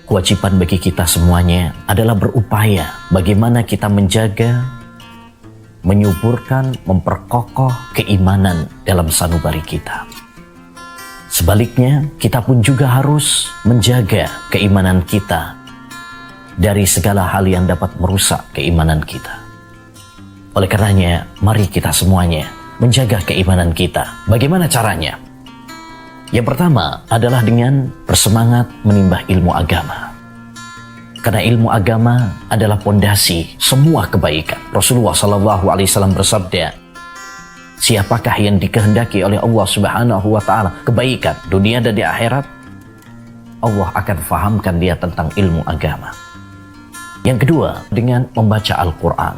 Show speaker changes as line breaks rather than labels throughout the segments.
Kewajiban bagi kita semuanya adalah berupaya bagaimana kita menjaga, menyuburkan, memperkokoh keimanan dalam sanubari kita. Sebaliknya, kita pun juga harus menjaga keimanan kita dari segala hal yang dapat merusak keimanan kita. Oleh karenanya, mari kita semuanya menjaga keimanan kita. Bagaimana caranya? Yang pertama adalah dengan bersemangat menimba ilmu agama. Karena ilmu agama adalah pondasi semua kebaikan. Rasulullah SAW bersabda, siapakah yang dikehendaki oleh Allah Subhanahu wa Ta'ala kebaikan dunia dan di akhirat, Allah akan fahamkan dia tentang ilmu agama. Yang kedua, dengan membaca Al-Quran.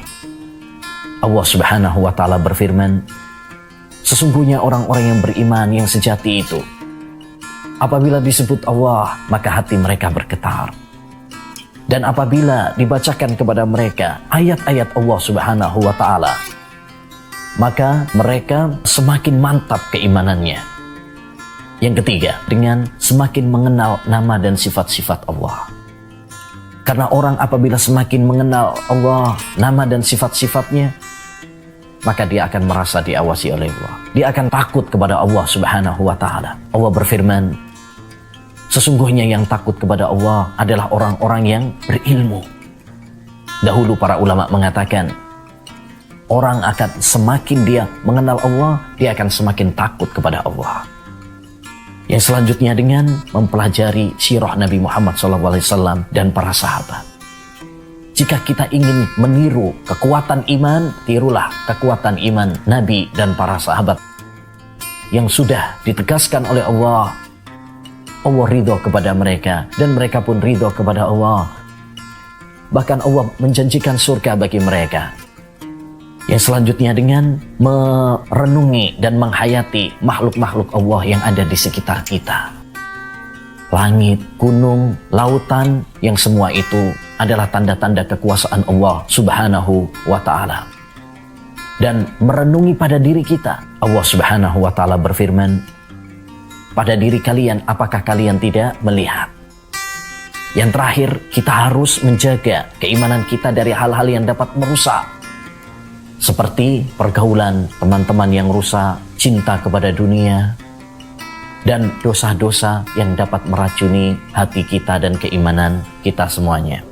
Allah Subhanahu wa Ta'ala berfirman, sesungguhnya orang-orang yang beriman yang sejati itu, apabila disebut Allah, maka hati mereka bergetar. Dan apabila dibacakan kepada mereka ayat-ayat Allah Subhanahu wa Ta'ala, maka mereka semakin mantap keimanannya. Yang ketiga, dengan semakin mengenal nama dan sifat-sifat Allah. Karena orang apabila semakin mengenal Allah, nama dan sifat-sifatnya, maka dia akan merasa diawasi oleh Allah. Dia akan takut kepada Allah Subhanahu wa Ta'ala. Allah berfirman, sesungguhnya yang takut kepada Allah adalah orang-orang yang berilmu. Dahulu para ulama mengatakan, orang akan semakin dia mengenal Allah, dia akan semakin takut kepada Allah. Yang selanjutnya dengan mempelajari sirah Nabi Muhammad SAW dan para sahabat. Jika kita ingin meniru kekuatan iman, tirulah kekuatan iman Nabi dan para sahabat yang sudah ditegaskan oleh Allah. Allah ridho kepada mereka dan mereka pun ridho kepada Allah. Bahkan Allah menjanjikan surga bagi mereka. Yang selanjutnya dengan merenungi dan menghayati makhluk-makhluk Allah yang ada di sekitar kita. Langit, gunung, lautan, yang semua itu adalah tanda-tanda kekuasaan Allah Subhanahu wa Ta'ala. Dan merenungi pada diri kita. Allah Subhanahu wa Ta'ala berfirman, pada diri kalian apakah kalian tidak melihat? Yang terakhir, kita harus menjaga keimanan kita dari hal-hal yang dapat merusak. Seperti pergaulan teman-teman yang rusak, cinta kepada dunia, dan dosa-dosa yang dapat meracuni hati kita dan keimanan kita semuanya.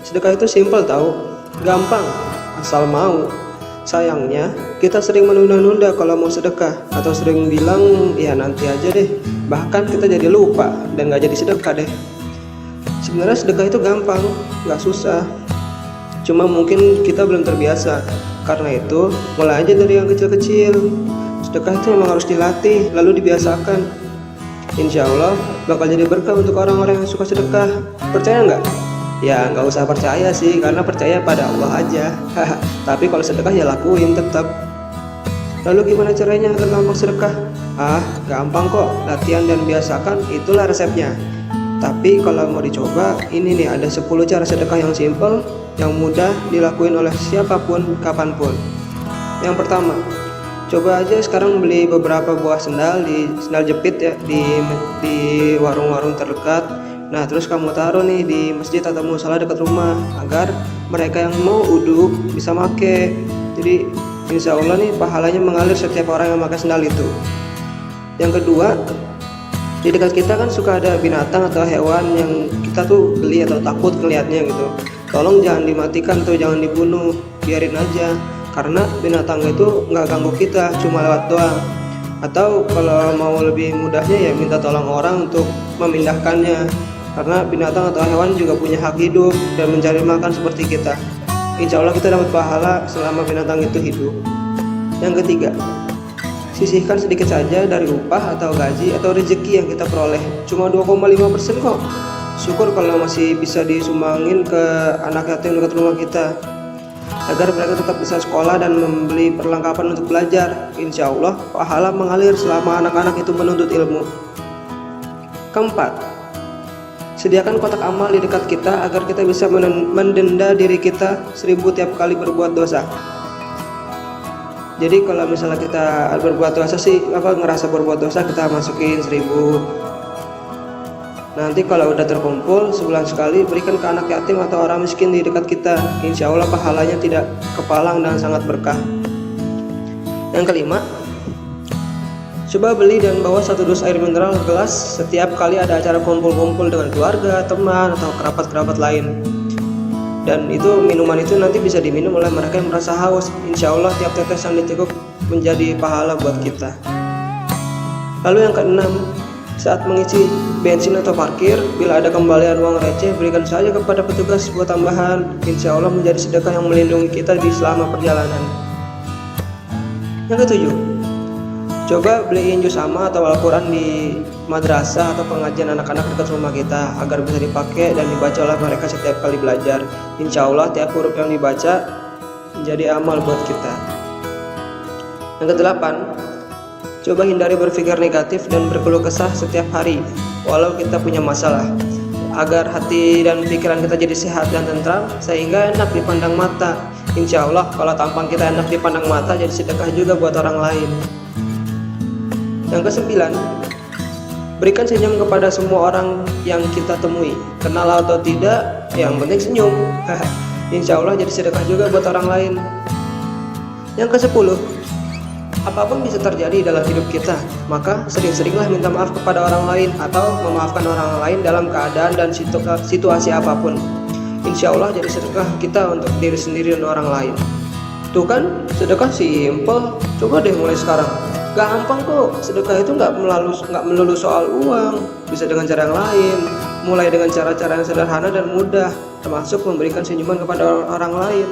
Sedekah itu simpel tahu, gampang, asal mau. Sayangnya, kita sering menunda-nunda kalau mau sedekah, atau sering bilang, ya nanti aja deh. Bahkan kita jadi lupa dan gak jadi sedekah deh. Sebenarnya sedekah itu gampang, gak susah. Cuma mungkin kita belum terbiasa. Karena itu, mulai aja dari yang kecil-kecil. Sedekah itu memang harus dilatih, lalu dibiasakan. Insya Allah, bakal jadi berkah untuk orang-orang yang suka sedekah. Percaya nggak? Ya nggak usah percaya sih, karena percaya pada Allah aja. Tapi kalau sedekah ya lakuin tetap. Lalu gimana caranya agar gampang sedekah? Gampang kok, latihan dan biasakan, itulah resepnya. Tapi kalau mau dicoba, ini nih ada 10 cara sedekah yang simple, yang mudah dilakuin oleh siapapun, kapanpun. Yang pertama, coba aja sekarang beli beberapa buah sendal sendal jepit ya di warung-warung terdekat. Nah terus kamu taruh nih di masjid atau musala dekat rumah agar mereka yang mau uduk bisa make. Jadi insya Allah nih pahalanya mengalir setiap orang yang pakai sendal itu. Yang kedua, di dekat kita kan suka ada binatang atau hewan yang kita tuh geli atau takut ngeliatnya gitu. Tolong jangan dimatikan tuh, jangan dibunuh, biarin aja. Karena binatang itu nggak ganggu kita, cuma lewat doang. Atau kalau mau lebih mudahnya ya minta tolong orang untuk memindahkannya. Karena binatang atau hewan juga punya hak hidup dan mencari makan seperti kita. Insya Allah kita dapat pahala selama binatang itu hidup. Yang ketiga, sisihkan sedikit saja dari upah atau gaji atau rezeki yang kita peroleh. Cuma 2,5% kok. Syukur kalau masih bisa disumbangin ke anak yatim dekat rumah kita. agar mereka tetap bisa sekolah dan membeli perlengkapan untuk belajar. Insya Allah pahala mengalir selama anak-anak itu menuntut ilmu. Keempat, sediakan kotak amal di dekat kita agar kita bisa mendenda diri kita 1000 tiap kali berbuat dosa. Jadi kalau misalnya kita berbuat dosa sih, ngerasa berbuat dosa, kita masukin 1000. Nanti kalau udah terkumpul sebulan sekali, berikan ke anak yatim atau orang miskin di dekat kita. Insya Allah pahalanya tidak kepalang dan sangat berkah. Yang kelima, coba beli dan bawa 1 dus air mineral gelas setiap kali ada acara kumpul-kumpul dengan keluarga, teman, atau kerabat-kerabat lain. Dan itu minuman itu nanti bisa diminum oleh mereka yang merasa haus. Insya Allah tiap tetes yang diteguk menjadi pahala buat kita. Lalu yang keenam, saat mengisi bensin atau parkir, bila ada kembalian uang receh, berikan saja kepada petugas buat tambahan. Insya Allah menjadi sedekah yang melindungi kita di selama perjalanan. Yang ketujuh, coba beliin juz sama atau Al-Quran di madrasah atau pengajian anak-anak dekat rumah kita agar bisa dipakai dan dibaca oleh mereka setiap kali belajar. Insya Allah tiap huruf yang dibaca menjadi amal buat kita. Yang kedelapan, coba hindari berpikir negatif dan berkeluh kesah setiap hari walau kita punya masalah, agar hati dan pikiran kita jadi sehat dan tentram sehingga enak dipandang mata. Insya Allah kalau tampang kita enak dipandang mata, jadi sedekah juga buat orang lain. Yang kesembilan, berikan senyum kepada semua orang yang kita temui, kenal atau tidak, yang penting senyum. Insya Allah jadi sedekah juga buat orang lain. Yang ke-10, apapun bisa terjadi dalam hidup kita, maka sering-seringlah minta maaf kepada orang lain atau memaafkan orang lain dalam keadaan dan situasi apapun. Insya Allah jadi sedekah kita untuk diri sendiri dan orang lain. Tuh kan, sedekah simple. Coba deh mulai sekarang. Gampang kok, sedekah itu nggak melulu soal uang, bisa dengan cara yang lain. Mulai dengan cara-cara yang sederhana dan mudah, termasuk memberikan senyuman kepada orang lain.